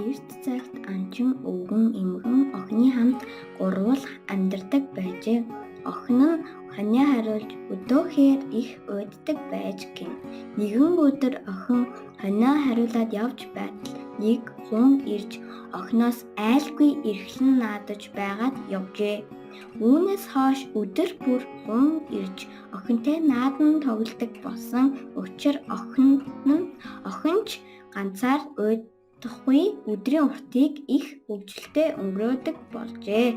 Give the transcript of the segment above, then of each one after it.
эрт цагт анчин өвгөн эмгэн охины хамт гурвуулх амьдардаг байжээ. Охин нь ханиа хариулж өдөөхээр их уйддаг байж гин. Нэгэн өдөр охин ханиа хариулаад явж байтал нэг хүн ирж охиноос айлгүй эрхлэн наадаж байгаад явжээ. Үүнээс хойш өдөр бүр хүн ирж охинтой наадан тоглодог болсон учир охин ч ганцаар уйдахгүй өдрийн уртыг их хөвгөлтэй өнгөрөөдөг болжээ.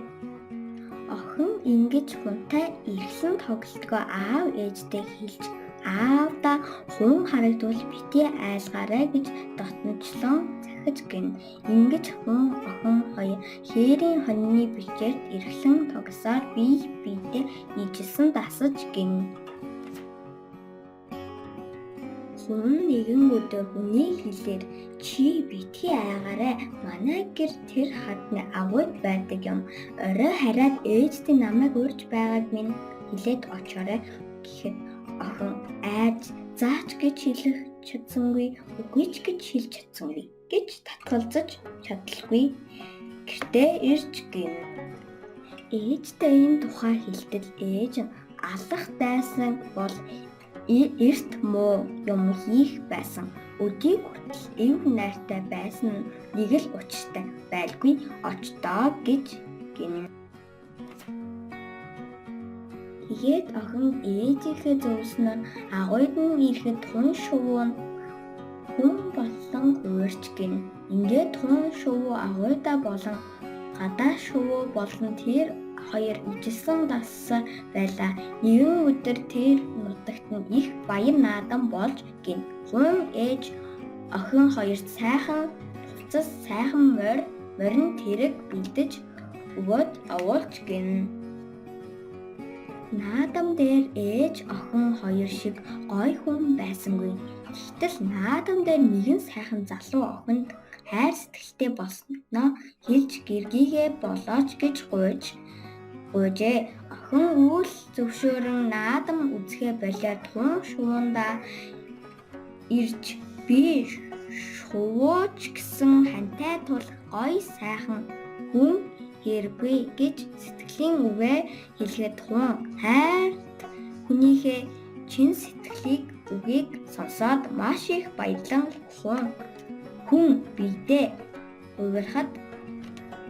Охин ингэж хунтай эрхлэн тоглодгоо аав ээжтэй хэлж аавда хүн харагдвал битгий айлгаарай гэж дотножлон захиж гин. Ингэж хүн охин хоёр хээрийн хонины бичээрт эрхлэн тоглосоор бие биедээ ижилсэн дасаж гин. Хүн нэгэн өдөр хүний хэлээр чи битгий айгаарай, манай гэр тэр хадны агуйд байдаг юм. Орой хараад ээжтэй намайг урьж байгааг минь хэлээд очоорой гэхэд охин айж заач гэж хэлэх чадсангүй, үгүй ч гэж хэлж чадсангүй гэж татгалзаж чадалгүй гэртээ ирж гин. Ээжтэй энэ тухай хэлтэл ээж нь алах дайсан бол эрт муу юм хийх байсан. Өдийг хүртэл эв найртай байсан нь нэг л учиртай байлгүй очдоо гэж гин. Тэгээд охин ээжийнхээ зөвснөр агуйд нь ирэхэд тун шувуу нь хүн болон хуурч гин. Ингээд тун шувуу агуйда болон гадаа шувуу болон тэр хоёр ижилсэн дассан байлаа. Нэгэн өдөр тэр нутагт нь их баяр наадан болж гин. Хүн ээж охин хоёрт сайхан хувцас, сайхан морин тэрэг бэлдэж өгөөд овуулж гин. Наадам дээр ээж охин хоёр шиг гой хүн байсангүй. Гэтэл наадам дээр нэгэн сайхан залуу охинд хайр сэтгэлтэй болсноо хэлж гэргийгээ болооч гэж гуйжээ. Охин үл зөвшөөрөн наадам үзэхээ болоод тун шуундаа ирж би шувууч гэсэн хантай тул гой сайхан хүн хэргүй гэж сэтгэлийн үгээ хэлэхэд хүн хайрт хүнийхээ чин сэтгэлийг үгийг сонсоод маш их баярлан хүн биедээ уурхад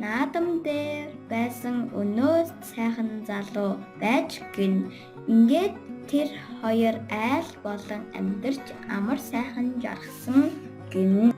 наадам дээр байсан өнөө сайхан залуу байж гин. Ингээд тэр хоёр айл болон амьдарч амар сайхан жаргасан гин.